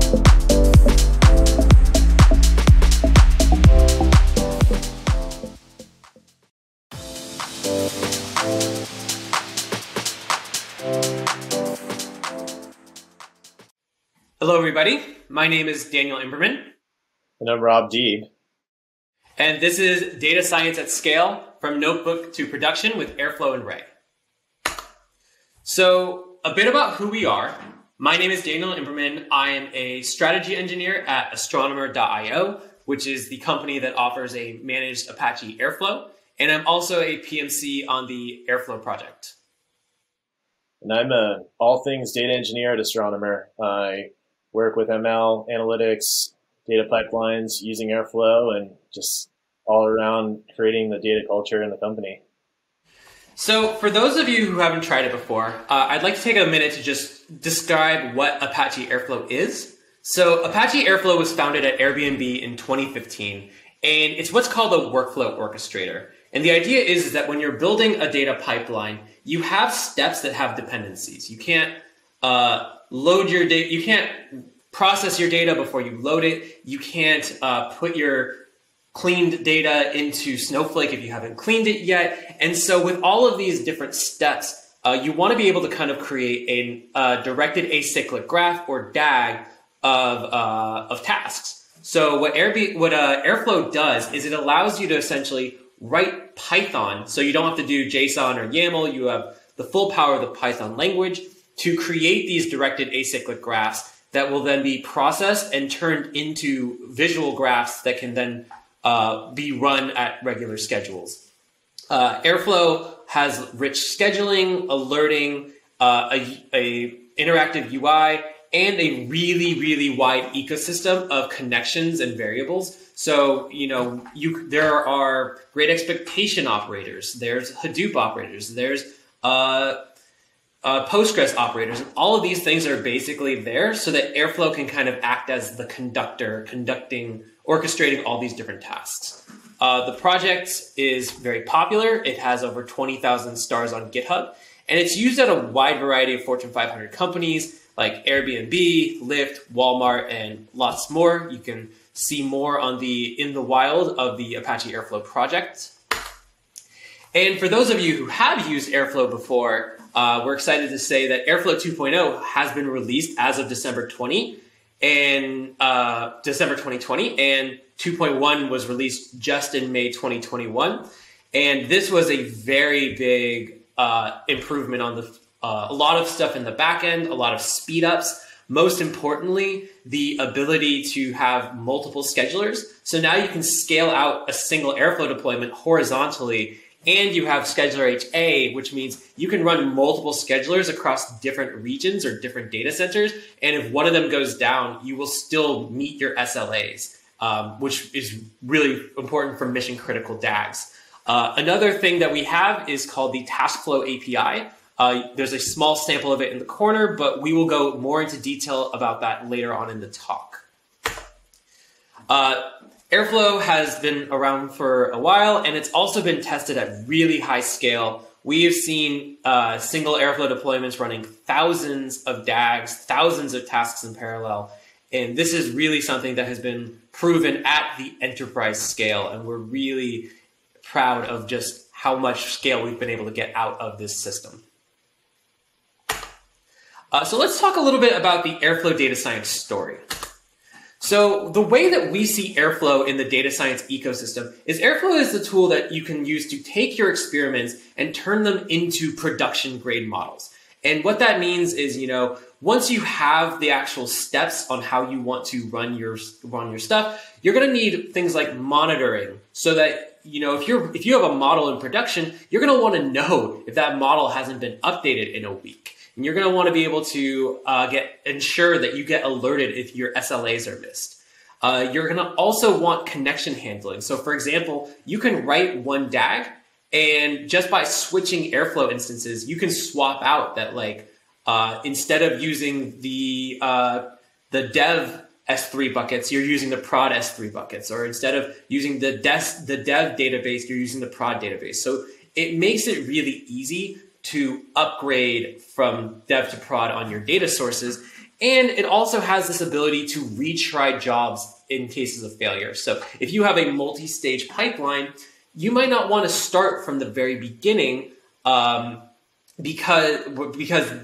Hello, everybody. My name is Daniel Imberman. And I'm Rob Deeb. And this is Data Science at Scale, from notebook to production with Airflow and Ray. So a bit about who we are. My name is Daniel Imberman. I am a strategy engineer at Astronomer.io, which is the company that offers a managed Apache Airflow. And I'm also a PMC on the Airflow project. And I'm an all things data engineer at Astronomer. I work with ML, analytics, data pipelines using Airflow, and just all around creating the data culture in the company. So for those of you who haven't tried it before, I'd like to take a minute to just describe what Apache Airflow is. So Apache Airflow was founded at Airbnb in 2015, and it's what's called a workflow orchestrator. And the idea is that when you're building a data pipeline, you have steps that have dependencies. You can't load your data, you can't process your data before you load it. You can't put your cleaned data into Snowflake if you haven't cleaned it yet. And so with all of these different steps, you want to be able to kind of create a directed acyclic graph, or DAG, of tasks. So what Airflow does is it allows you to essentially write Python, so you don't have to do JSON or YAML. You have the full power of the Python language to create these directed acyclic graphs that will then be processed and turned into visual graphs that can then be run at regular schedules. Airflow has rich scheduling, alerting, a interactive UI, and a really, really wide ecosystem of connections and variables. So, there are great expectation operators, there's Hadoop operators, there's Postgres operators, and all of these things are basically there so that Airflow can kind of act as the conductor, orchestrating all these different tasks. The project is very popular. It has over 20,000 stars on GitHub, and it's used at a wide variety of Fortune 500 companies like Airbnb, Lyft, Walmart, and lots more. You can see more on in the wild of the Apache Airflow project. And for those of you who have used Airflow before, we're excited to say that Airflow 2.0 has been released as of December 2020, and 2.1 was released just in May 2021. And this was a very big improvement on a lot of stuff in the back end, a lot of speed ups. Most importantly, the ability to have multiple schedulers. So now you can scale out a single Airflow deployment horizontally, and you have scheduler HA, which means you can run multiple schedulers across different regions or different data centers. And if one of them goes down, you will still meet your SLAs, which is really important for mission critical DAGs. Another thing that we have is called the Taskflow API. There's a small sample of it in the corner, but we will go more into detail about that later on in the talk. Airflow has been around for a while, and it's also been tested at really high scale. We have seen single Airflow deployments running thousands of DAGs, thousands of tasks in parallel. And this is really something that has been proven at the enterprise scale. And we're really proud of just how much scale we've been able to get out of this system. So let's talk a little bit about the Airflow data science story. So the way that we see Airflow in the data science ecosystem is Airflow is the tool that you can use to take your experiments and turn them into production grade models. And what that means is, once you have the actual steps on how you want to run your stuff, you're going to need things like monitoring, so that if you have a model in production, you're going to want to know if that model hasn't been updated in a week. And you're going to want to be able to ensure that you get alerted if your SLAs are missed. You're going to also want connection handling. So for example, you can write one DAG, and just by switching Airflow instances, you can swap out that instead of using the dev S3 buckets, you're using the prod S3 buckets, or instead of using the dev database, you're using the prod database. So it makes it really easy to upgrade from dev to prod on your data sources. And it also has this ability to retry jobs in cases of failure. So if you have a multi-stage pipeline, you might not want to start from the very beginning because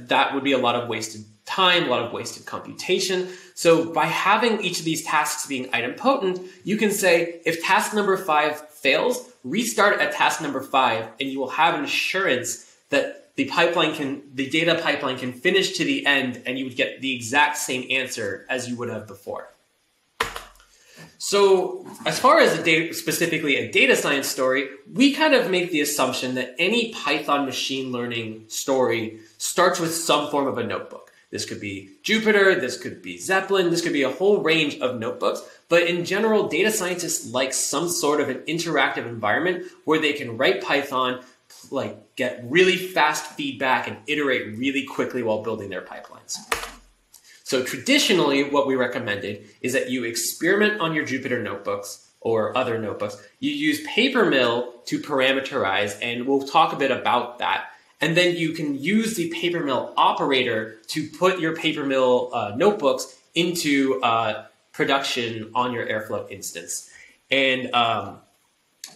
that would be a lot of wasted time, a lot of wasted computation. So by having each of these tasks being idempotent, you can say, if task number 5 fails, restart at task number 5, and you will have an assurance that the data pipeline can finish to the end, and you would get the exact same answer as you would have before. So as far as specifically a data science story, we kind of make the assumption that any Python machine learning story starts with some form of a notebook. This could be Jupyter, this could be Zeppelin, this could be a whole range of notebooks. But in general, data scientists like some sort of an interactive environment where they can write Python, like get really fast feedback and iterate really quickly while building their pipelines. So traditionally, what we recommended is that you experiment on your Jupyter notebooks or other notebooks. You use Papermill to parameterize, and we'll talk a bit about that. And then you can use the Papermill operator to put your Papermill notebooks into production on your Airflow instance. And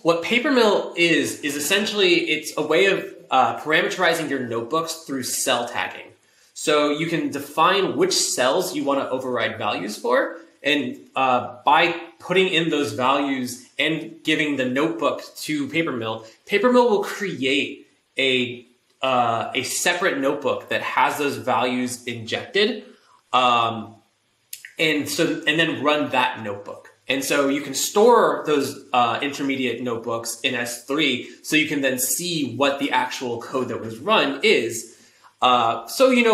what Papermill is essentially, it's a way of parameterizing your notebooks through cell tagging. So you can define which cells you want to override values for, and by putting in those values and giving the notebook to Papermill, Papermill will create a separate notebook that has those values injected, and then run that notebook. And so you can store those intermediate notebooks in S3, so you can then see what the actual code that was run is. So,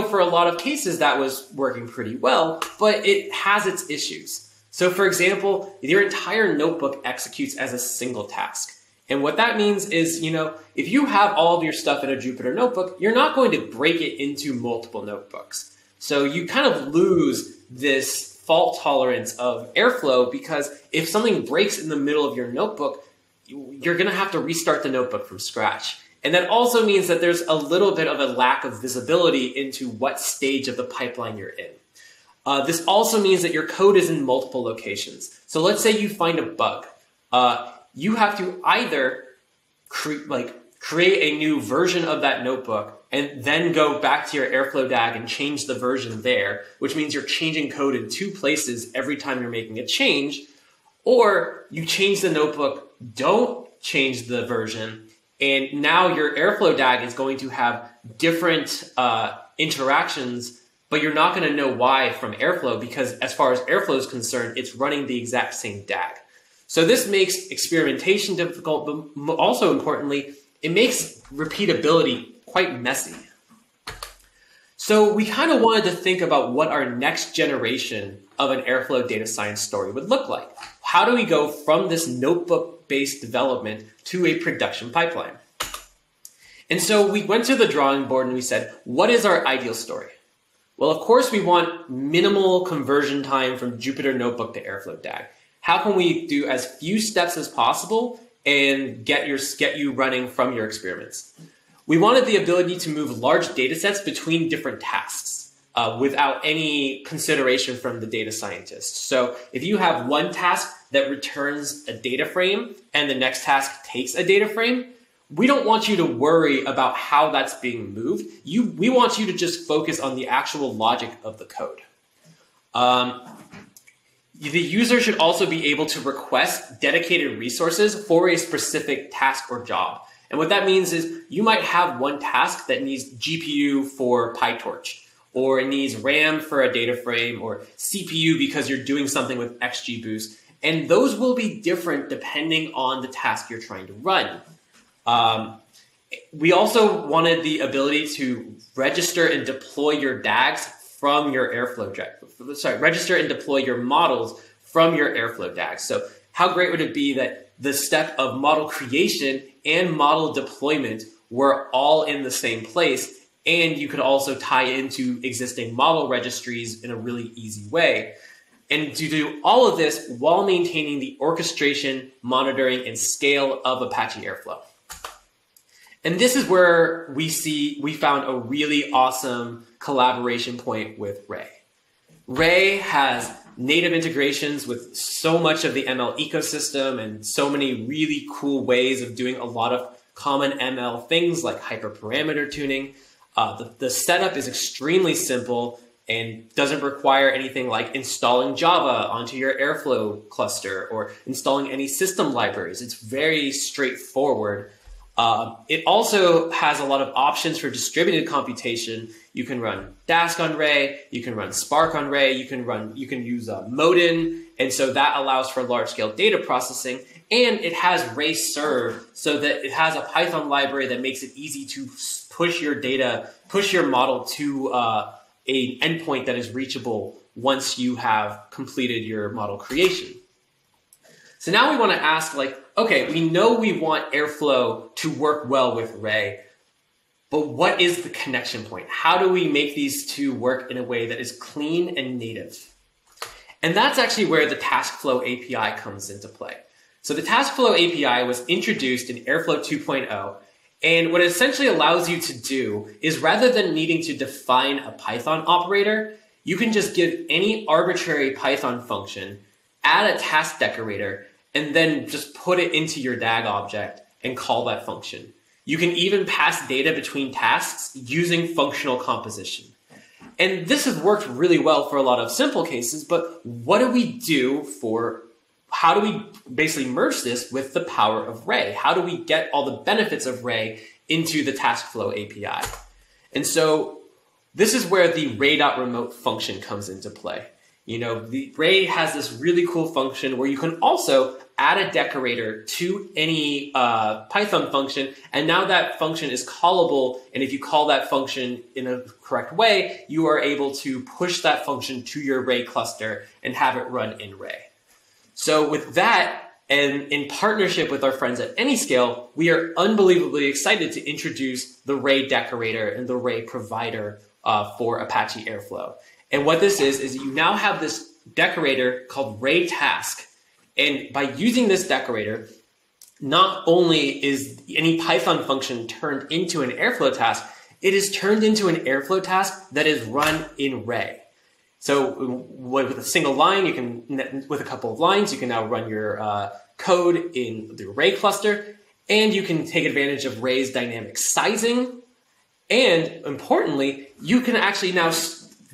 for a lot of cases that was working pretty well, but it has its issues. So for example, your entire notebook executes as a single task. And what that means is, if you have all of your stuff in a Jupyter notebook, you're not going to break it into multiple notebooks. So you kind of lose this fault tolerance of Airflow, because if something breaks in the middle of your notebook, you're going to have to restart the notebook from scratch. And that also means that there's a little bit of a lack of visibility into what stage of the pipeline you're in. This also means that your code is in multiple locations. So let's say you find a bug. You have to either create a new version of that notebook and then go back to your Airflow DAG and change the version there, which means you're changing code in 2 places every time you're making a change, or you change the notebook, don't change the version, and now your Airflow DAG is going to have different interactions, but you're not going to know why from Airflow, because as far as Airflow is concerned, it's running the exact same DAG. So this makes experimentation difficult, but also importantly, it makes repeatability quite messy. So we kind of wanted to think about what our next generation of an Airflow data science story would look like. How do we go from this notebook-based development to a production pipeline? And so we went to the drawing board and we said, what is our ideal story? Well, of course, we want minimal conversion time from Jupyter Notebook to Airflow DAG. How can we do as few steps as possible and get you running from your experiments? We wanted the ability to move large data sets between different tasks without any consideration from the data scientist. So if you have one task that returns a data frame and the next task takes a data frame, we don't want you to worry about how that's being moved. We want you to just focus on the actual logic of the code. The user should also be able to request dedicated resources for a specific task or job. And what that means is you might have one task that needs GPU for PyTorch, or it needs RAM for a data frame, or CPU because you're doing something with XGBoost. And those will be different depending on the task you're trying to run. We also wanted the ability to register and deploy your DAGs from your Airflow DAG. Sorry, register and deploy your models from your Airflow DAG. So how great would it be that the step of model creation and model deployment were all in the same place, and you could also tie into existing model registries in a really easy way. And to do all of this while maintaining the orchestration, monitoring, and scale of Apache Airflow. And this is where we found a really awesome collaboration point with Ray. Ray has native integrations with so much of the ML ecosystem and so many really cool ways of doing a lot of common ML things like hyperparameter tuning. The setup is extremely simple and doesn't require anything like installing Java onto your Airflow cluster or installing any system libraries. It's very straightforward. It also has a lot of options for distributed computation. You can run Dask on Ray, you can run Spark on Ray, you can use Modin, and so that allows for large-scale data processing. And it has Ray Serve, so that it has a Python library that makes it easy to push your model to an endpoint that is reachable once you have completed your model creation. So now we want to ask, like, okay, we know we want Airflow to work well with Ray, but what is the connection point? How do we make these two work in a way that is clean and native? And that's actually where the Taskflow API comes into play. So the Taskflow API was introduced in Airflow 2.0, and what it essentially allows you to do is, rather than needing to define a Python operator, you can just give any arbitrary Python function, add a task decorator, and then just put it into your DAG object and call that function. You can even pass data between tasks using functional composition. And this has worked really well for a lot of simple cases, but what do we do how do we basically merge this with the power of Ray? How do we get all the benefits of Ray into the Taskflow API? And so this is where the Ray.remote function comes into play. You know, the Ray has this really cool function where you can also add a decorator to any Python function, and now that function is callable, and if you call that function in a correct way, you are able to push that function to your Ray cluster and have it run in Ray. So with that, and in partnership with our friends at Anyscale, we are unbelievably excited to introduce the Ray Decorator and the Ray Provider for Apache Airflow. And what this is you now have this decorator called Ray Task. And by using this decorator, not only is any Python function turned into an Airflow task, it is turned into an Airflow task that is run in Ray. So with a single line, with a couple of lines, you can now run your code in the Ray cluster, and you can take advantage of Ray's dynamic sizing. And importantly, you can actually now,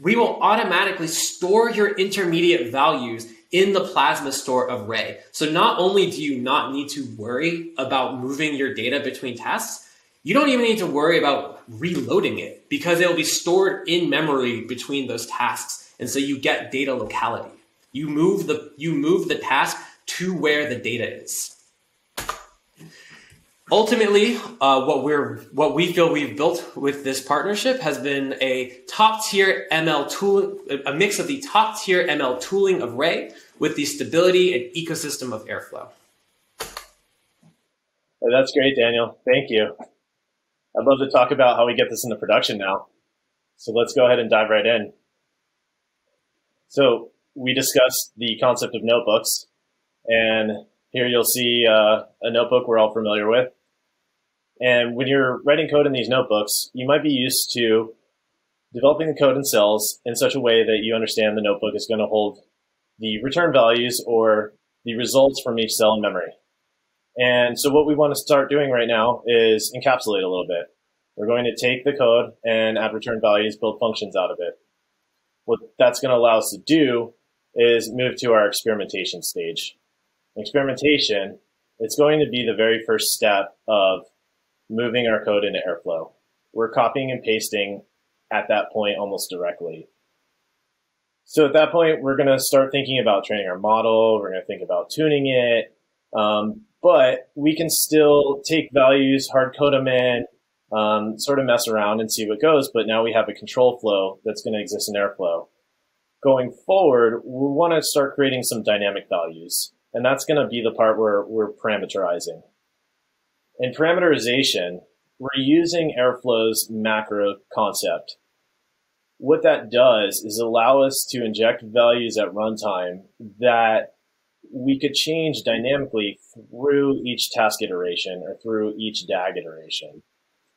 we will automatically store your intermediate values in the plasma store of Ray. So not only do you not need to worry about moving your data between tasks, you don't even need to worry about reloading it because it will be stored in memory between those tasks. And so you get data locality. You move the task to where the data is. Ultimately, what we feel we've built with this partnership has been a top-tier ML tool, a mix of the top-tier ML tooling of Ray with the stability and ecosystem of Airflow. Oh, that's great, Daniel. Thank you. I'd love to talk about how we get this into production now. So let's go ahead and dive right in. So we discussed the concept of notebooks, and here you'll see a notebook we're all familiar with. And when you're writing code in these notebooks, you might be used to developing the code in cells in such a way that you understand the notebook is going to hold the return values or the results from each cell in memory. And so what we want to start doing right now is encapsulate a little bit. We're going to take the code and add return values, build functions out of it. What that's going to allow us to do is move to our experimentation stage. Experimentation, it's going to be the very first step of moving our code into Airflow. We're copying and pasting at that point almost directly. So at that point, we're going to start thinking about training our model. We're going to think about tuning it. But we can still take values, hard code them in, sort of mess around and see what goes. But now we have a control flow that's going to exist in Airflow. Going forward, we want to start creating some dynamic values. And that's going to be the part where we're parameterizing. In parameterization, we're using Airflow's macro concept. What that does is allow us to inject values at runtime that we could change dynamically through each task iteration or through each DAG iteration.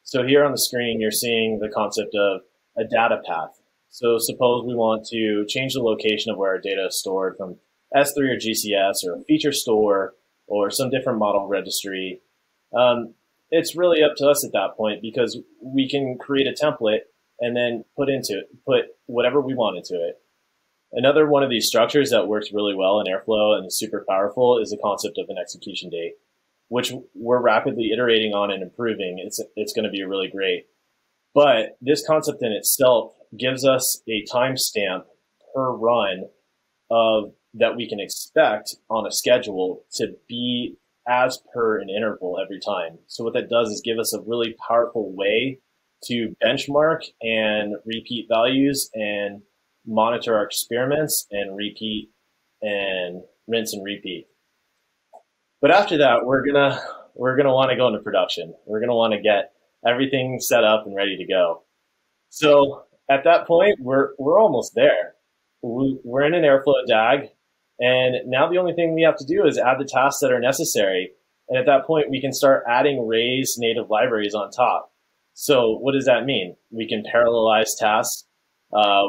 So here on the screen, you're seeing the concept of a data path. So suppose we want to change the location of where our data is stored from S3 or GCS or a feature store or some different model registry. It's really up to us at that point because we can create a template and then put whatever we want into it. Another one of these structures that works really well in Airflow and is super powerful is the concept of an execution date, which we're rapidly iterating on and improving. It's going to be really great. But this concept in itself gives us a timestamp per run that we can expect on a schedule to be as per an interval every time. So what that does is give us a really powerful way to benchmark and repeat values and monitor our experiments and repeat and rinse and repeat. But after that, we're gonna want to go into production. We're gonna want to get everything set up and ready to go. So at that point, we're almost there. We're in an Airflow DAG, and now the only thing we have to do is add the tasks that are necessary. And at that point, we can start adding Ray's native libraries on top. So what does that mean? We can parallelize tasks.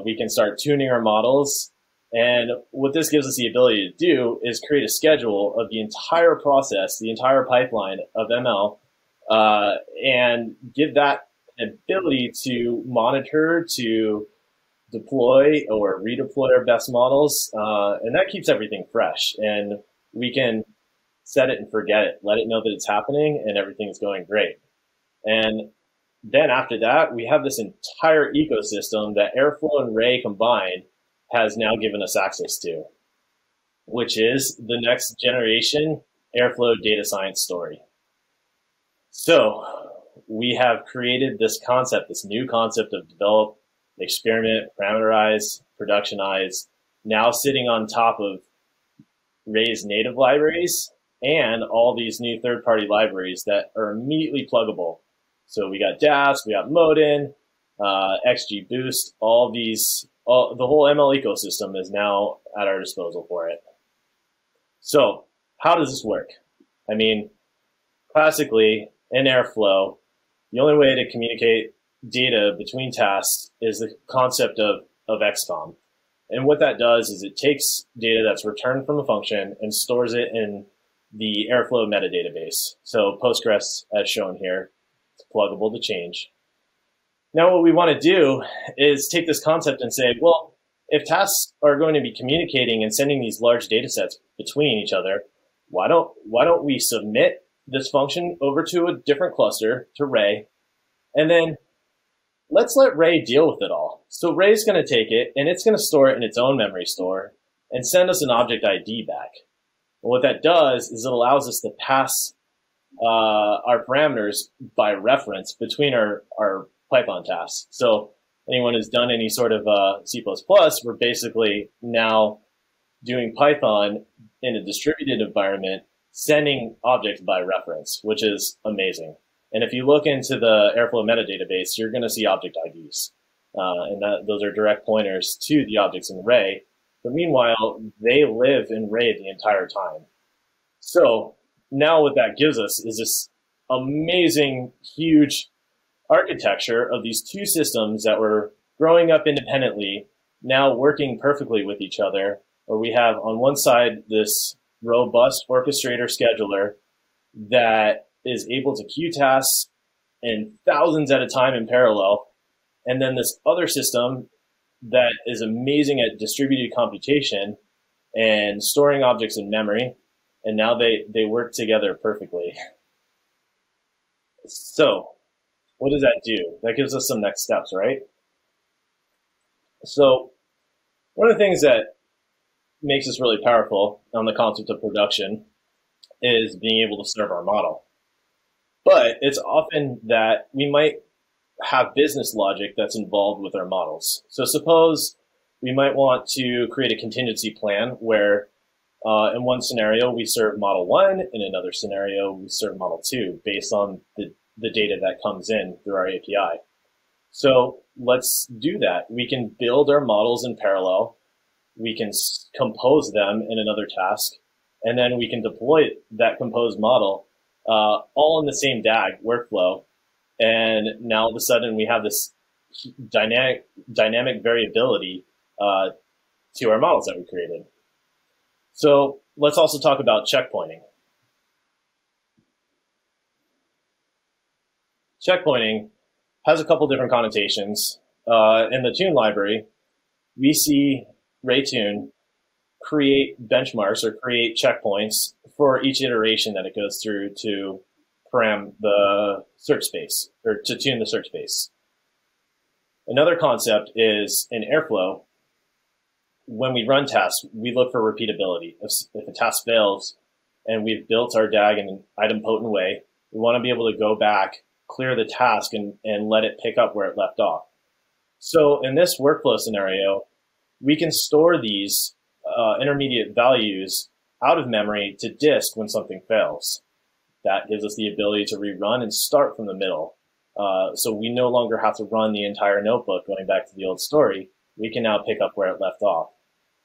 We can start tuning our models. And what this gives us the ability to do is create a schedule of the entire process, the entire pipeline of ML, and give that an ability to monitor, to deploy or redeploy our best models. And that keeps everything fresh. And we can set it and forget it, let it know that it's happening and everything's going great. And then after that, we have this entire ecosystem that Airflow and Ray combined has now given us access to, which is the next generation Airflow data science story. So we have created this concept, this new concept of develop, experiment, parameterize, productionize, now sitting on top of Ray's native libraries and all these new third-party libraries that are immediately pluggable. So we got DAS, we got Modin, XGBoost, the whole ML ecosystem is now at our disposal for it. So how does this work? I mean, classically in Airflow, the only way to communicate data between tasks is the concept of XCOM. And what that does is it takes data that's returned from a function and stores it in the Airflow metadatabase. So Postgres, as shown here, it's pluggable to change. Now what we want to do is take this concept and say, well, if tasks are going to be communicating and sending these large data sets between each other, why don't we submit this function over to a different cluster, to Ray, and then let's let Ray deal with it all. So Ray's going to take it, and it's going to store it in its own memory store and send us an object ID back. And what that does is it allows us to pass our parameters by reference between our Python tasks. So anyone who's done any sort of C++, we're basically now doing Python in a distributed environment, sending objects by reference, which is amazing. And if you look into the Airflow metadatabase, you're going to see object IDs. And those are direct pointers to the objects in Ray. But meanwhile, they live in Ray the entire time. So now what that gives us is this amazing, huge architecture of these two systems that were growing up independently, now working perfectly with each other, where we have on one side this robust orchestrator scheduler that is able to queue tasks in thousands at a time in parallel, and then this other system that is amazing at distributed computation and storing objects in memory, and now they work together perfectly. So what does that do? That gives us some next steps, right? So one of the things that makes us really powerful on the concept of production is being able to serve our model. But it's often that we might have business logic that's involved with our models. So suppose we might want to create a contingency plan where in one scenario we serve model 1, in another scenario we serve model 2 based on the data that comes in through our API. So let's do that. We can build our models in parallel. We can compose them in another task, and then we can deploy that composed model all in the same DAG workflow. And now all of a sudden we have this dynamic variability to our models that we created. So let's also talk about checkpointing. Checkpointing has a couple different connotations. In the tune library, we see RayTune create benchmarks or create checkpoints for each iteration that it goes through to param the search space, or to tune the search space. Another concept is in Airflow, when we run tasks, we look for repeatability. If a task fails and we've built our DAG in an idempotent way, we want to be able to go back, clear the task, and let it pick up where it left off. So in this workflow scenario, we can store these intermediate values out of memory to disk when something fails. That gives us the ability to rerun and start from the middle. So we no longer have to run the entire notebook going back to the old story. We can now pick up where it left off.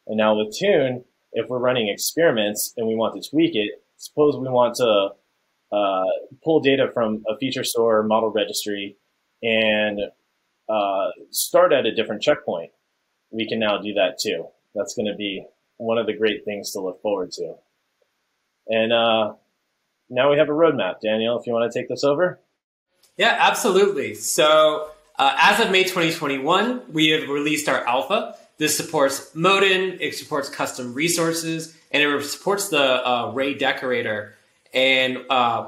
And now with Tune, if we're running experiments and we want to tweak it, suppose we want to pull data from a feature store model registry and start at a different checkpoint. We can now do that too. That's going to be one of the great things to look forward to. And now we have a roadmap. Daniel, if you want to take this over. Yeah, absolutely. So as of May 2021, we have released our alpha. This supports Modin, it supports custom resources, and it supports the Ray Decorator. And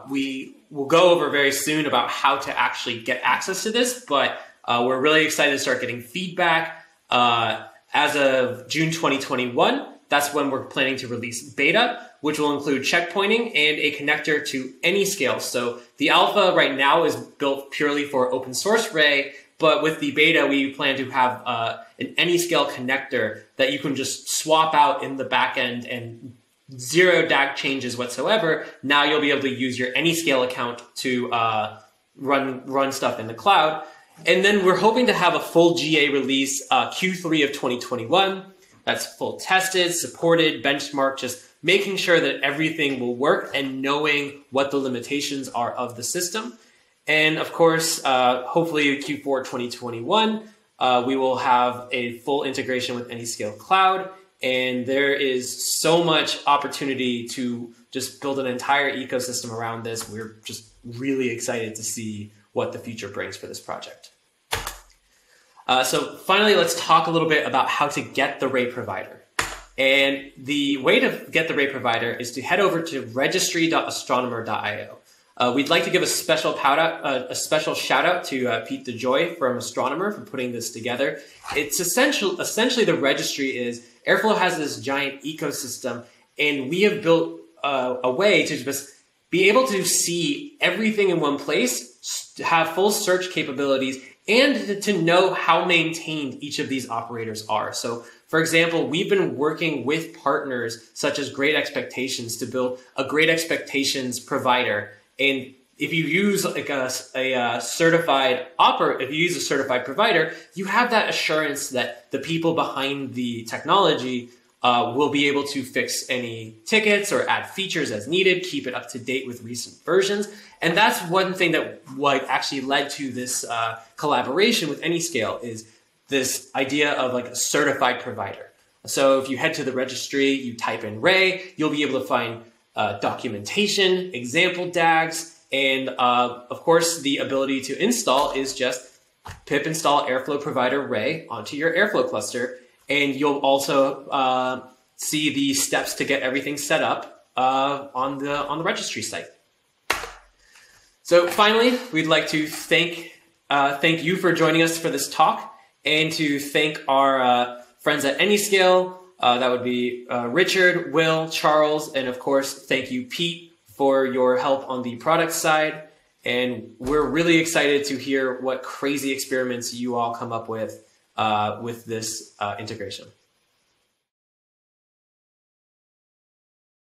we will go over very soon about how to actually get access to this, but we're really excited to start getting feedback. As of June 2021, that's when we're planning to release beta, which will include checkpointing and a connector to any scale. So the alpha right now is built purely for open source Ray, but with the beta, we plan to have an any scale connector that you can just swap out in the backend and zero DAG changes whatsoever. Now you'll be able to use your any scale account to run stuff in the cloud. And then we're hoping to have a full GA release Q3 of 2021. That's full tested, supported, benchmarked, just making sure that everything will work and knowing what the limitations are of the system. And of course, hopefully Q4 2021, we will have a full integration with AnyScale Cloud. And there is so much opportunity to just build an entire ecosystem around this. We're just really excited to see what the future brings for this project. So finally, let's talk a little bit about how to get the Ray provider. And the way to get the Ray provider is to head over to registry.astronomer.io. We'd like to give a special shout out to Pete DeJoy from Astronomer for putting this together. It's essentially the registry is Airflow has this giant ecosystem, and we have built a way to just be able to see everything in one place, have full search capabilities, and to know how maintained each of these operators are. So, for example, we've been working with partners such as Great Expectations to build a Great Expectations provider. And if you use like a certified provider, you have that assurance that the people behind the technology will be able to fix any tickets or add features as needed, keep it up to date with recent versions. And that's one thing that actually led to this collaboration with AnyScale is this idea of like a certified provider. So if you head to the registry, you type in Ray, you'll be able to find documentation, example DAGs, and of course the ability to install is just pip install Airflow provider Ray onto your Airflow cluster. And you'll also see the steps to get everything set up on the registry site. So finally, we'd like to thank you for joining us for this talk, and to thank our friends at AnyScale. That would be Richard, Will, Charles, and of course, thank you, Pete, for your help on the product side. And we're really excited to hear what crazy experiments you all come up with this integration.